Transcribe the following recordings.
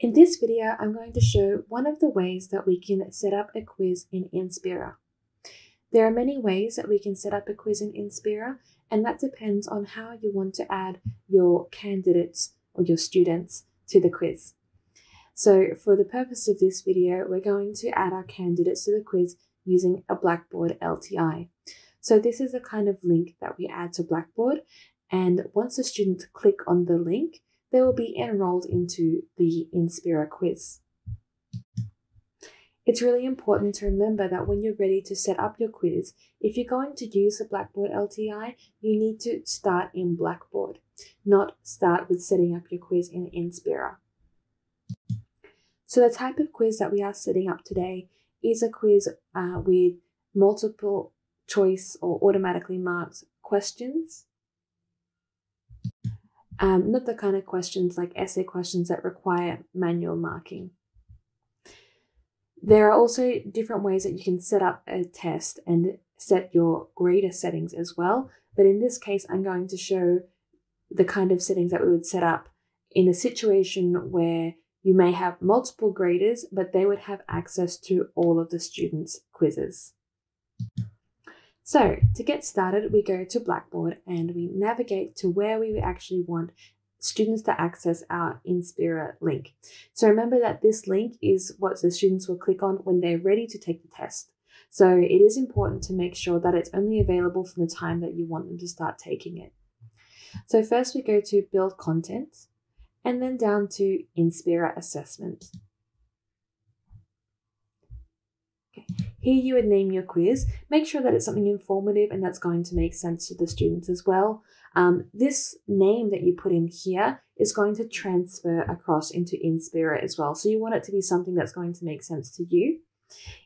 In this video, I'm going to show one of the ways that we can set up a quiz in Inspira. There are many ways that we can set up a quiz in Inspira, and that depends on how you want to add your candidates or your students to the quiz. So for the purpose of this video, we're going to add our candidates to the quiz using a Blackboard LTI. So this is a kind of link that we add to Blackboard, and once the students click on the link, they will be enrolled into the Inspira quiz. It's really important to remember that when you're ready to set up your quiz, if you're going to use the Blackboard LTI, you need to start in Blackboard, not start with setting up your quiz in Inspira. So the type of quiz that we are setting up today is a quiz with multiple choice or automatically marked questions. Not the kind of questions like essay questions that require manual marking. There are also different ways that you can set up a test and set your grader settings as well. But in this case, I'm going to show the kind of settings that we would set up in a situation where you may have multiple graders, but they would have access to all of the students' quizzes. So to get started, we go to Blackboard and we navigate to where we actually want students to access our Inspira link. So remember that this link is what the students will click on when they're ready to take the test. So it is important to make sure that it's only available from the time that you want them to start taking it. So first we go to Build Content and then down to Inspira Assessment. Here you would name your quiz. Make sure that it's something informative and that's going to make sense to the students as well. This name that you put in here is going to transfer across into Inspira as well. So you want it to be something that's going to make sense to you.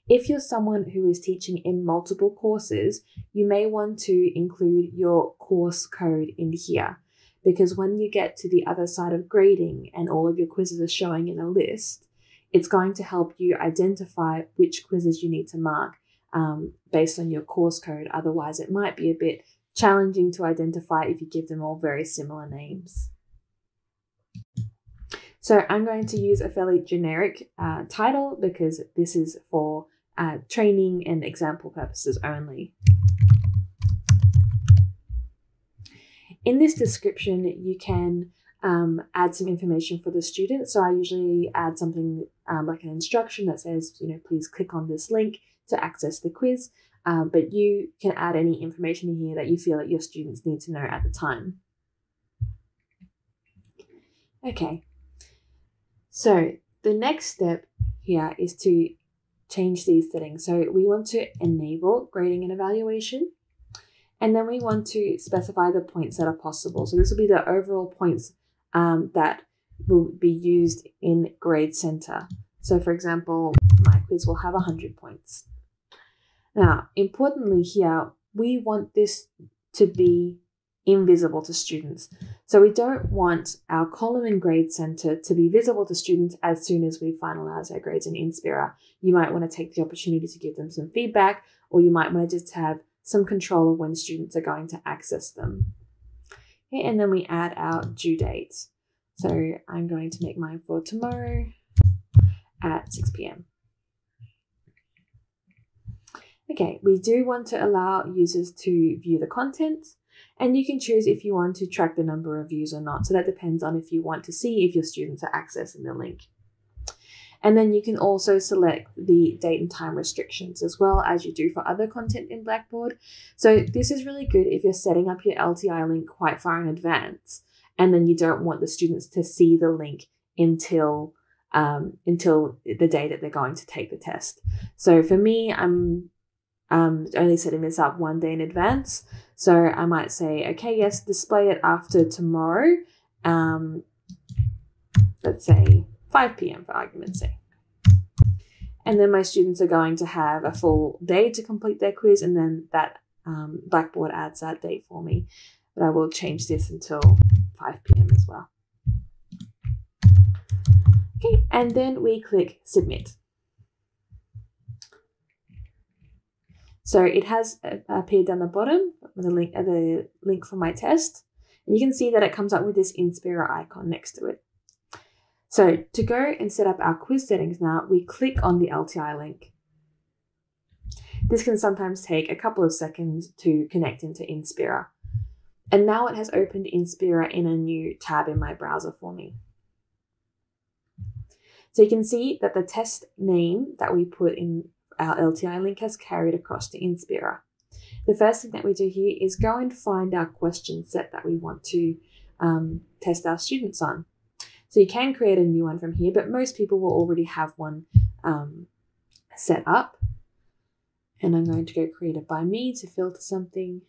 If you're someone who is teaching in multiple courses, you may want to include your course code in here, because when you get to the other side of grading and all of your quizzes are showing in a list, it's going to help you identify which quizzes you need to mark based on your course code. Otherwise, it might be a bit challenging to identify if you give them all very similar names. So I'm going to use a fairly generic title because this is for training and example purposes only. In this description, you can add some information for the student. So I usually add something like an instruction that says, please click on this link to access the quiz. But you can add any information in here that you feel that your students need to know at the time. Okay, so the next step here is to change these settings. So we want to enable grading and evaluation. And then we want to specify the points that are possible. So this will be the overall points that will be used in Grade Center. So for example, my quiz will have 100 points. Now, importantly here, we want this to be invisible to students. So we don't want our column in Grade Center to be visible to students as soon as we finalize our grades in Inspira. You might want to take the opportunity to give them some feedback, or you might want to just have some control of when students are going to access them. Okay, and then we add our due date. So I'm going to make mine for tomorrow at 6 p.m. Okay, we do want to allow users to view the content, and you can choose if you want to track the number of views or not. So that depends on if you want to see if your students are accessing the link. And then you can also select the date and time restrictions as well as you do for other content in Blackboard. So this is really good if you're setting up your LTI link quite far in advance, and then you don't want the students to see the link until the day that they're going to take the test. So for me, I'm only setting this up one day in advance. So I might say, okay, yes, display it after tomorrow. Let's say 5 p.m. for argument's sake. And then my students are going to have a full day to complete their quiz, and then that Blackboard adds that date for me. But I will change this until 5 p.m. as well. Okay, and then we click Submit. So it has appeared down the bottom with the link for my test. And you can see that it comes up with this Inspira icon next to it. So to go and set up our quiz settings now, we click on the LTI link. This can sometimes take a couple of seconds to connect into Inspira. And now it has opened Inspira in a new tab in my browser for me. So you can see that the test name that we put in our LTI link has carried across to Inspira. The first thing that we do here is go and find our question set that we want to test our students on. So you can create a new one from here, but most people will already have one set up. And I'm going to go create it by me to filter something.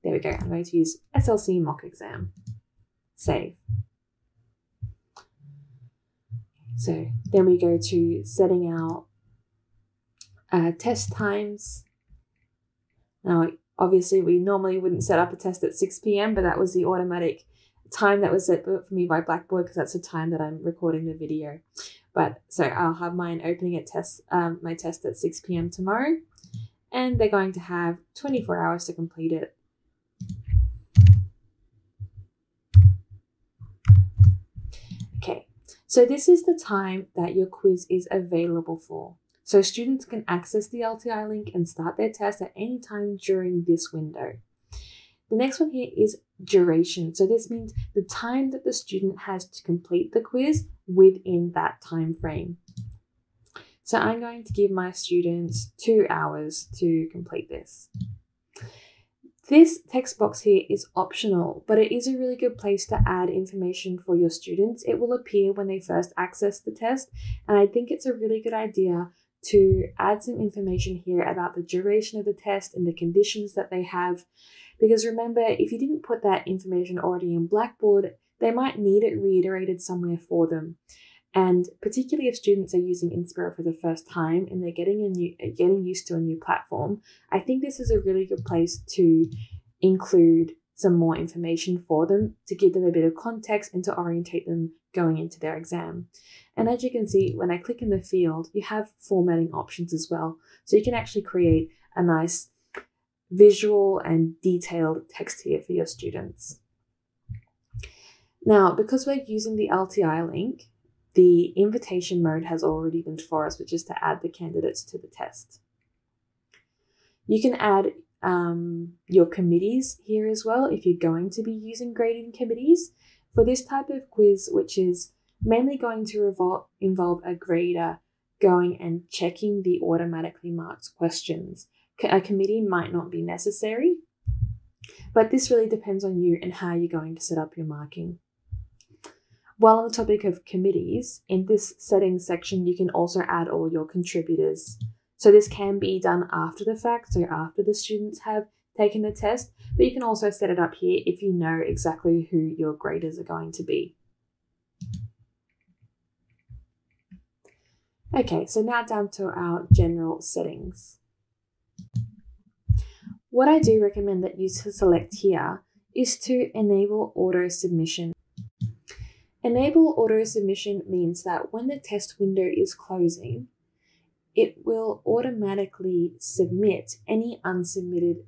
There we go. I'm going to use SLC mock exam. Save. So then we go to setting our test times. Now, obviously, we normally wouldn't set up a test at 6 p.m., but that was the automatic time that was set for me by Blackboard because that's the time that I'm recording the video. But so I'll have mine opening at my test at 6 p.m. tomorrow, and they're going to have 24 hours to complete it. Okay, so this is the time that your quiz is available for. So students can access the LTI link and start their test at any time during this window. The next one here is duration. So this means the time that the student has to complete the quiz within that time frame. So I'm going to give my students 2 hours to complete this. This text box here is optional, but it is a really good place to add information for your students. It will appear when they first access the test, and I think it's a really good idea to add some information here about the duration of the test and the conditions that they have. Because remember, if you didn't put that information already in Blackboard, they might need it reiterated somewhere for them. And particularly if students are using Inspira for the first time and they're getting used to a new platform, I think this is a really good place to include some more information for them to give them a bit of context and to orientate them going into their exam. And as you can see, when I click in the field, you have formatting options as well. So you can actually create a nice visual and detailed text here for your students. Now, because we're using the LTI link, the invitation mode has already been for us, which is to add the candidates to the test. You can add your committees here as well if you're going to be using grading committees. For this type of quiz, which is mainly going to involve a grader going and checking the automatically marked questions, a committee might not be necessary, but this really depends on you and how you're going to set up your marking. While on the topic of committees, in this settings section, you can also add all your contributors. So this can be done after the fact, so after the students have taken the test, but you can also set it up here if you know exactly who your graders are going to be. Okay, so now down to our general settings. What I do recommend that you select here is to enable auto submission. Enable auto submission means that when the test window is closing, it will automatically submit any unsubmitted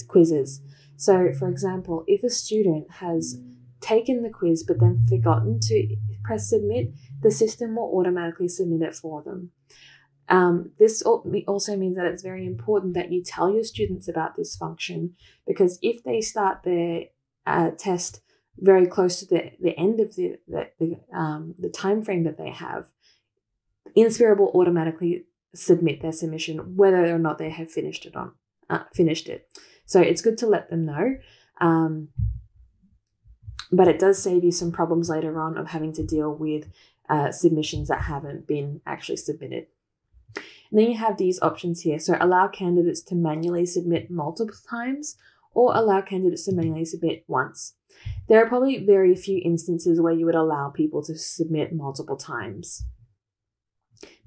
quizzes. So, for example, if a student has taken the quiz but then forgotten to press submit, the system will automatically submit it for them. This also means that it's very important that you tell your students about this function, because if they start their test very close to the end of the time frame that they have, Inspira will automatically submit their submission whether or not they have finished it. So it's good to let them know, but it does save you some problems later on of having to deal with submissions that haven't been actually submitted. And then you have these options here. So allow candidates to manually submit multiple times or allow candidates to manually submit once. There are probably very few instances where you would allow people to submit multiple times,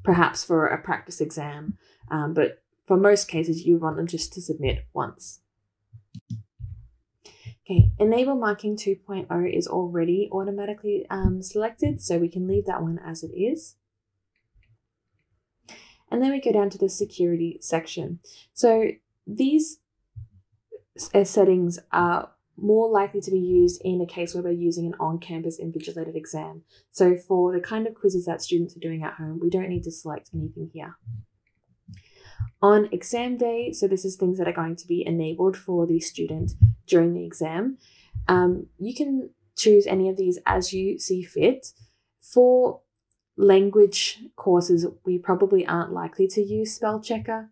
perhaps for a practice exam, but for most cases, you want them just to submit once. Okay, Enable Marking 2.0 is already automatically selected, so we can leave that one as it is. And then we go down to the security section. So these settings are more likely to be used in a case where we're using an on-campus invigilated exam. So for the kind of quizzes that students are doing at home, we don't need to select anything here. On exam day, so this is things that are going to be enabled for the student during the exam, you can choose any of these as you see fit. For language courses, we probably aren't likely to use spell checker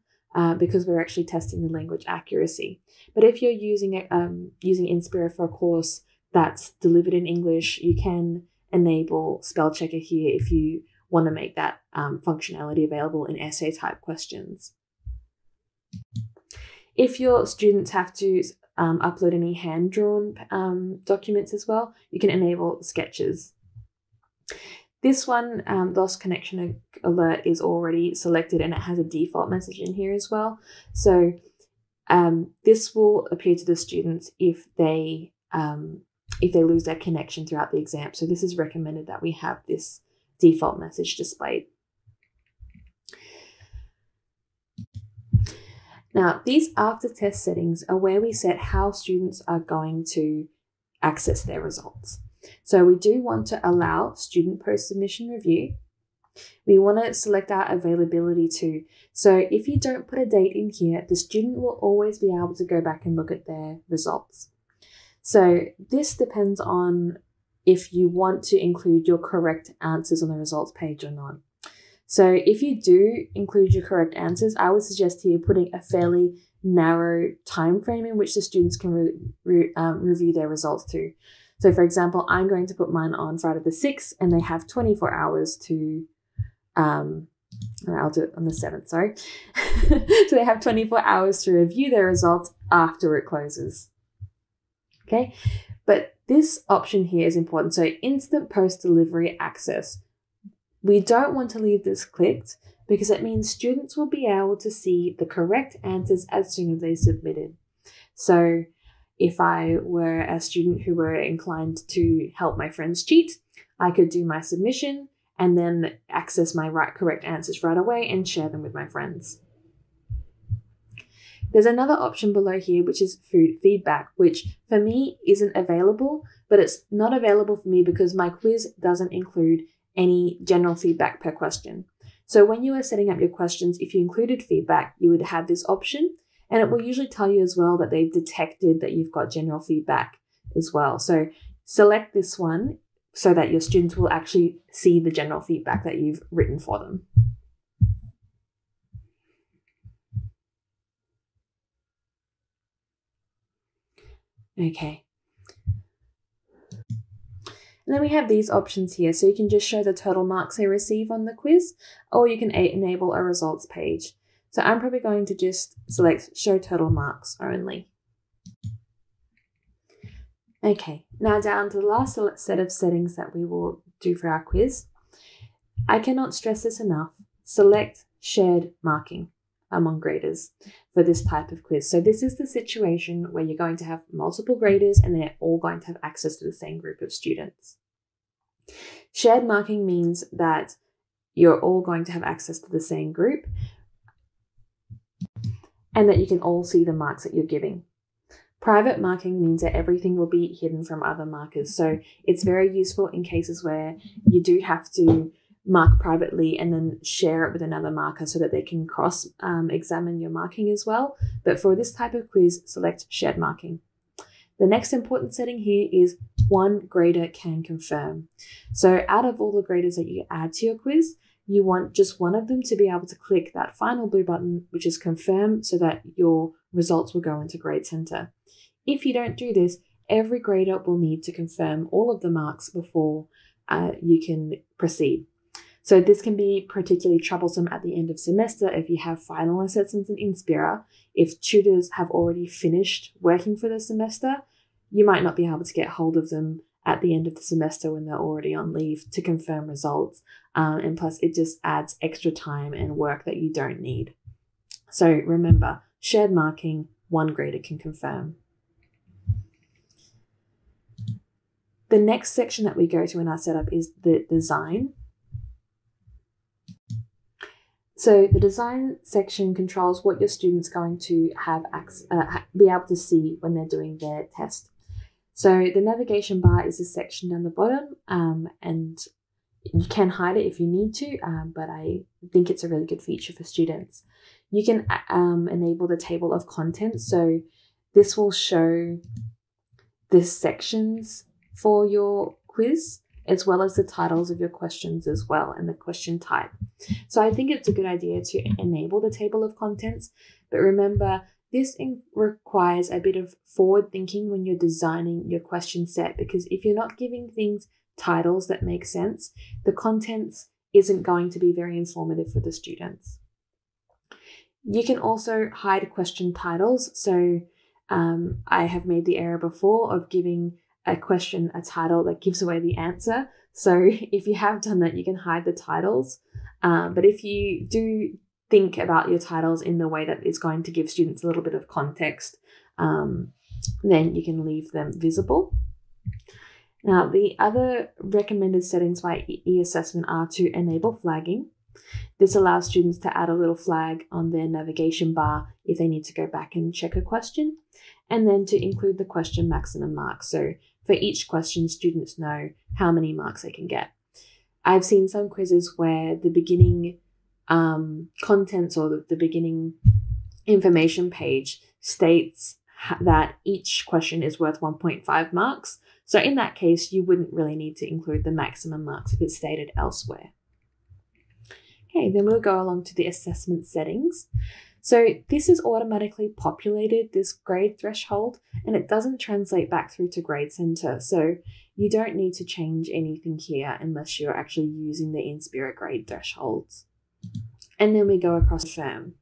because we're actually testing the language accuracy. But if you're using Inspira for a course that's delivered in English, you can enable spell checker here if you want to make that functionality available in essay type questions. If your students have to upload any hand-drawn documents as well, you can enable sketches. This one, lost connection alert, is already selected and it has a default message in here as well. So this will appear to the students if they lose their connection throughout the exam. So this is recommended that we have this default message displayed. Now, these after test settings are where we set how students are going to access their results. So we do want to allow student post-submission review. We want to select our availability too. So if you don't put a date in here, the student will always be able to go back and look at their results. So this depends on if you want to include your correct answers on the results page or not. So if you do include your correct answers, I would suggest here putting a fairly narrow time frame in which the students can review their results to. So for example, I'm going to put mine on Friday the 6th and they have 24 hours to, I'll do it on the 7th, sorry. So they have 24 hours to review their results after it closes. Okay, but this option here is important. So instant post-delivery access. We don't want to leave this clicked because it means students will be able to see the correct answers as soon as they submitted. So if I were a student who were inclined to help my friends cheat, I could do my submission and then access my correct answers right away and share them with my friends. There's another option below here, which is feedback, which for me isn't available, but it's not available for me because my quiz doesn't include any general feedback per question. So when you are setting up your questions, if you included feedback, you would have this option, and it will usually tell you as well that they've detected that you've got general feedback as well. So select this one so that your students will actually see the general feedback that you've written for them. Okay. And then we have these options here. So you can just show the total marks they receive on the quiz, or you can enable a results page. So I'm probably going to just select show total marks only. Okay, now down to the last set of settings that we will do for our quiz. I cannot stress this enough. Select shared marking among graders for this type of quiz. So this is the situation where you're going to have multiple graders and they're all going to have access to the same group of students. Shared marking means that you're all going to have access to the same group and that you can all see the marks that you're giving. Private marking means that everything will be hidden from other markers. So it's very useful in cases where you do have to mark privately and then share it with another marker so that they can cross-examine your marking as well. But for this type of quiz, select shared marking. The next important setting here is one grader can confirm. So out of all the graders that you add to your quiz, you want just one of them to be able to click that final blue button, which is confirm, so that your results will go into Grade Center. If you don't do this, every grader will need to confirm all of the marks before you can proceed. So this can be particularly troublesome at the end of semester if you have final assessments in Inspira. If tutors have already finished working for the semester, you might not be able to get hold of them at the end of the semester when they're already on leave to confirm results. And plus, it just adds extra time and work that you don't need. So remember, shared marking, one grader can confirm. The next section that we go to in our setup is the design. So the design section controls what your student's going to have be able to see when they're doing their test. So the navigation bar is this section down the bottom, and you can hide it if you need to, but I think it's a really good feature for students. You can enable the table of contents. So this will show the sections for your quiz, as well as the titles of your questions as well, and the question type. So I think it's a good idea to enable the table of contents, but remember, this requires a bit of forward thinking when you're designing your question set, because if you're not giving things titles that make sense, the contents isn't going to be very informative for the students. You can also hide question titles. So I have made the error before of giving a question a title that gives away the answer. So if you have done that, you can hide the titles. But if you do think about your titles in the way that it's going to give students a little bit of context, then you can leave them visible. Now, the other recommended settings by e-assessment are to enable flagging. This allows students to add a little flag on their navigation bar if they need to go back and check a question, and then to include the question maximum marks. So for each question, students know how many marks they can get. I've seen some quizzes where the beginning contents or the beginning information page states that each question is worth 1.5 marks. So in that case, you wouldn't really need to include the maximum marks if it's stated elsewhere. Okay, then we'll go along to the assessment settings. So this is automatically populated, this grade threshold, and it doesn't translate back through to Grade Center. So you don't need to change anything here unless you're actually using the in-spirit grade thresholds. And then we go across to Confirm.